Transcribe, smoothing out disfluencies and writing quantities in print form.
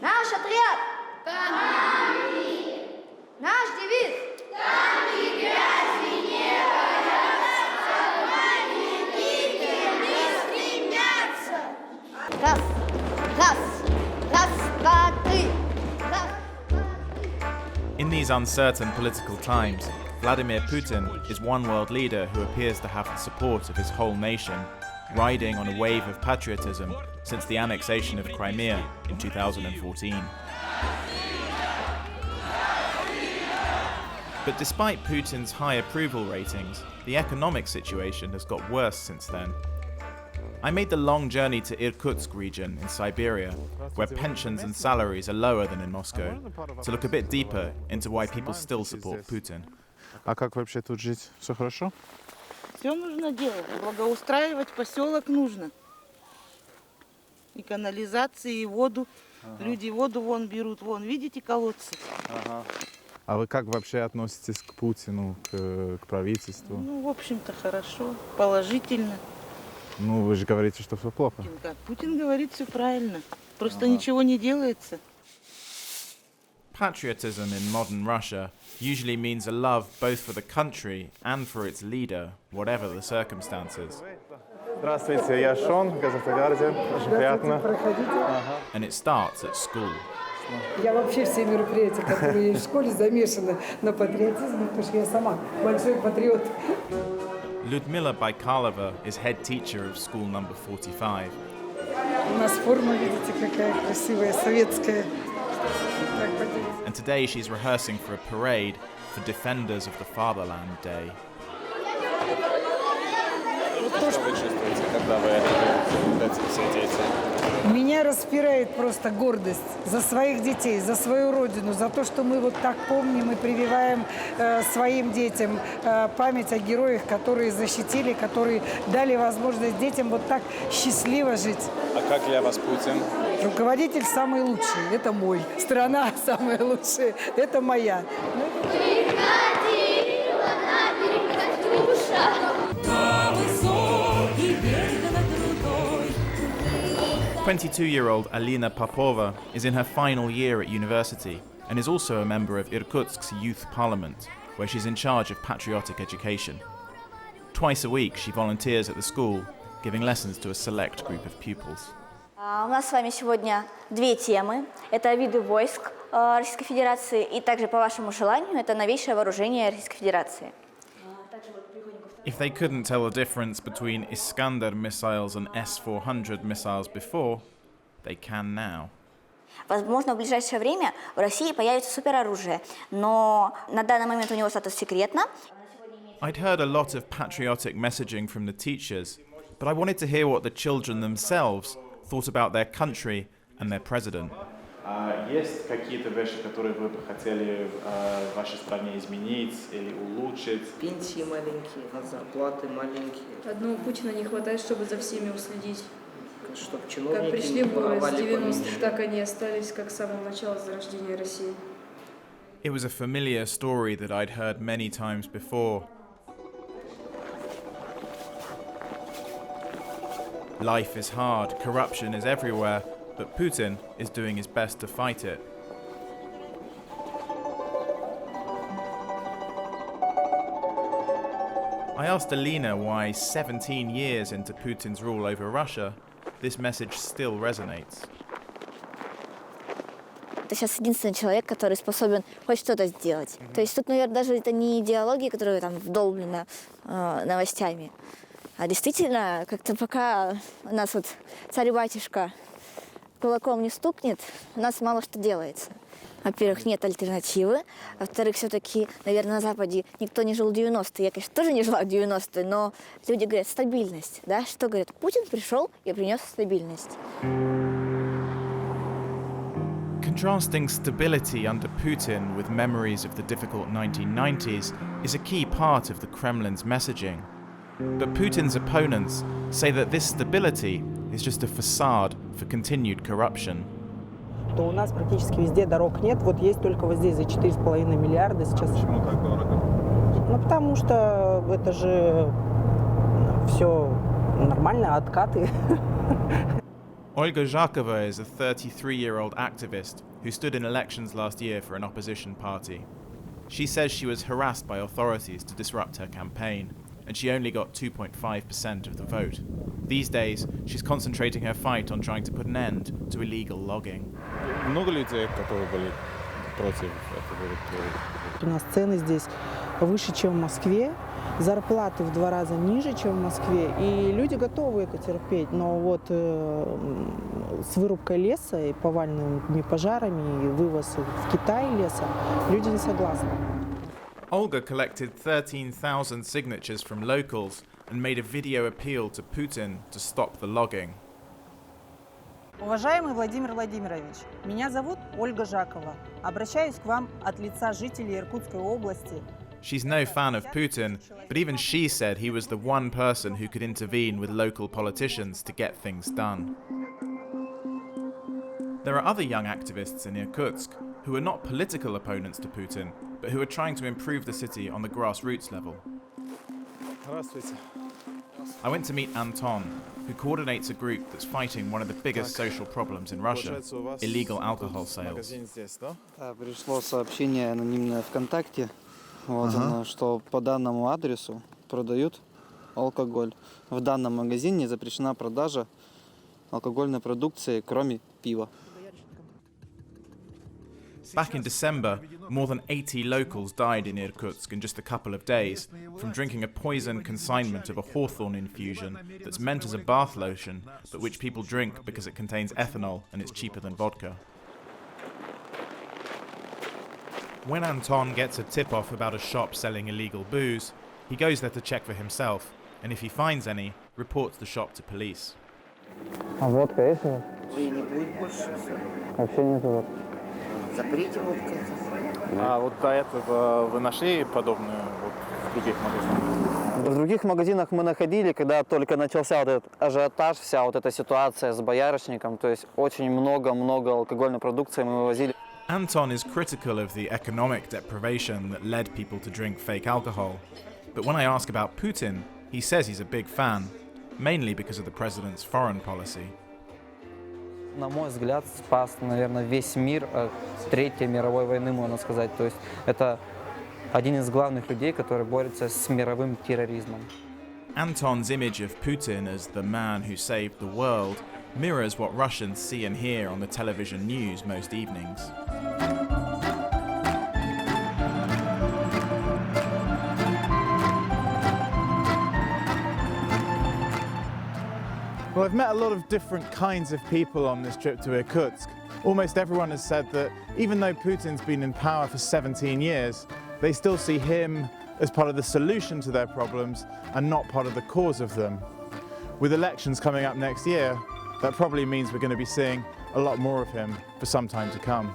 Наш отряд! Командир! Наш девиз! Там, где грязи не боятся, не стремятся! Раз, раз, раз, два, три! Раз, два, три! In these uncertain political times, Vladimir Putin is one world leader who appears to have the support of his whole nation, riding on a wave of patriotism since the annexation of Crimea in 2014. But despite Putin's high approval ratings, the economic situation has got worse since then. I made the long journey to Irkutsk region in Siberia, where pensions and salaries are lower than in Moscow, to look a bit deeper into why people still support Putin. А как вообще тут жить? Все хорошо? Все нужно делать. Благоустраивать поселок нужно. И канализации, и воду. Люди воду вон берут. Вон, видите, колодцы? А вы как вообще относитесь к Путину, к правительству? Ну, в общем-то, хорошо. Положительно. Ну, вы же говорите, что все плохо. Путин говорит, все правильно. Просто ничего не делается. Patriotism in modern Russia usually means a love both for the country and for its leader, whatever the circumstances. Здравствуйте, я Шон, газета «Гардиан». Очень приятно. And it starts at school. Я вообще все мероприятия, которые есть в школе, замешаны на патриотизме, потому что я сама большой патриот. Lyudmila Baikalova is head teacher of school number 45. У нас форма, видите, какая красивая, советская. And today she's rehearsing for a parade for Defenders of the Fatherland Day. Что вы чувствуете, когда вы это все дети? Меня распирает просто гордость за своих детей, за свою родину, за то, что мы вот так помним и прививаем своим детям память о героях, которые защитили, которые дали возможность детям вот так счастливо жить. А как для вас Путин? Руководитель самый лучший, это мой. Страна самая лучшая, это моя. 22-year-old Alina Popova is in her final year at university and is also a member of Irkutsk's youth parliament, where she's in charge of patriotic education. Twice a week she volunteers at the school, giving lessons to a select group of pupils. У нас с вами сегодня две темы. Это виды войск Российской Федерации и также, по вашему желанию, это новейшее вооружение Российской Федерации. If they couldn't tell the difference between Iskander missiles and S-400 missiles before, they can now. Возможно, в ближайшее время в России появится супероружие, но на данный момент у него статус секретно. I'd heard a lot of patriotic messaging from the teachers, but I wanted to hear what the children themselves thought about their country and their president. Есть какие-то вещи, которые вы бы хотели в вашей стране изменить или улучшить? Пенсии маленькие, зарплаты маленькие. Одного Путина не хватает, чтобы за всеми уследить. Чтобы чиновники Как пришли в город с воровали 90-х, так они остались, как с самого начала зарождения России. It was a familiar story that I'd heard many times before. Life is hard, corruption is everywhere, but Putin is doing his best to fight it. I asked Alina why 17 years into Putin's rule over Russia, this message still resonates. Это сейчас единственный человек, который способен хоть что-то сделать. То есть тут, наверное, даже это не идеология, которая там вдолблена новостями, а действительно, как-то пока у нас вот царь-батюшка кулаком не стукнет, у нас мало что делается. Во-первых, нет альтернативы. Во-вторых, все-таки, наверное, на Западе никто не жил в 90-е. Я, конечно, тоже не жила в 90-е, но люди говорят стабильность. Да? Что говорят? Путин пришел и принес стабильность. Contrasting stability under Putin with memories of the difficult 1990s is a key part of the Kremlin's messaging. But Putin's opponents say that this stability is just a facade for continued corruption. То у нас практически везде дорог нет, вот есть только вот здесь за 4,5 миллиарда сейчас. Почему так дорого? Ну, потому что это же все нормально, откаты. Olga Zhakova is a 33-year-old activist who stood in elections last year for an opposition party. She says she was harassed by authorities to disrupt her campaign, and she only got 2.5% of the vote. These days, she's concentrating her fight on trying to put an end to illegal logging. Много людей, которые были против этого. У нас цены здесь выше, чем в Москве, зарплаты в 2 раза ниже, чем в Москве, и люди готовы это терпеть. Но вот с вырубкой леса и повальными пожарами и вывоз в Китай леса люди не согласны. Olga collected 13,000 signatures from locals and made a video appeal to Putin to stop the logging. Уважаемый Владимир Владимирович, меня зовут Ольга Жакова. Обращаюсь к вам от лица жителей Иркутской области. She's no fan of Putin, but even she said he was the one person who could intervene with local politicians to get things done. There are other young activists in Irkutsk who are not political opponents to Putin, but who are trying to improve the city on the grassroots level. I went to meet Anton, who coordinates a group that's fighting one of the biggest social problems in Russia, illegal alcohol sales. Пришло сообщение анонимное ВКонтакте, что по данному адресу продают алкоголь. В данном магазине запрещена продажа алкогольной продукции, кроме пива. Back in December, more than 80 locals died in Irkutsk in just a couple of days from drinking a poison consignment of a hawthorn infusion that's meant as a bath lotion, but which people drink because it contains ethanol and it's cheaper than vodka. When Anton gets a tip-off about a shop selling illegal booze, he goes there to check for himself, and if he finds any, reports the shop to police. А водка есть? И не будет больше. Вообще нет водки. Запрете водку. А вот до этого вы нашли подобную в других магазинах? В других магазинах мы находили, когда только начался вот этот ажиотаж, вся вот эта ситуация с боярышником, то есть очень много алкогольной продукции мы вывозили. Anton is critical of the economic deprivation that led people to drink fake alcohol. But when I ask about Putin, he says he's a big fan, mainly because of the president's foreign policy. На мой взгляд, спас, наверное, весь мир от Третьей мировой войны, можно сказать. То есть это один из главных людей, который борется с мировым терроризмом. Anton's image of Putin as the man who saved the world mirrors what Russians see and hear on the television news most evenings. Well, I've met a lot of different kinds of people on this trip to Irkutsk. Almost everyone has said that even though Putin's been in power for 17 years, they still see him as part of the solution to their problems and not part of the cause of them. With elections coming up next year, that probably means we're going to be seeing a lot more of him for some time to come.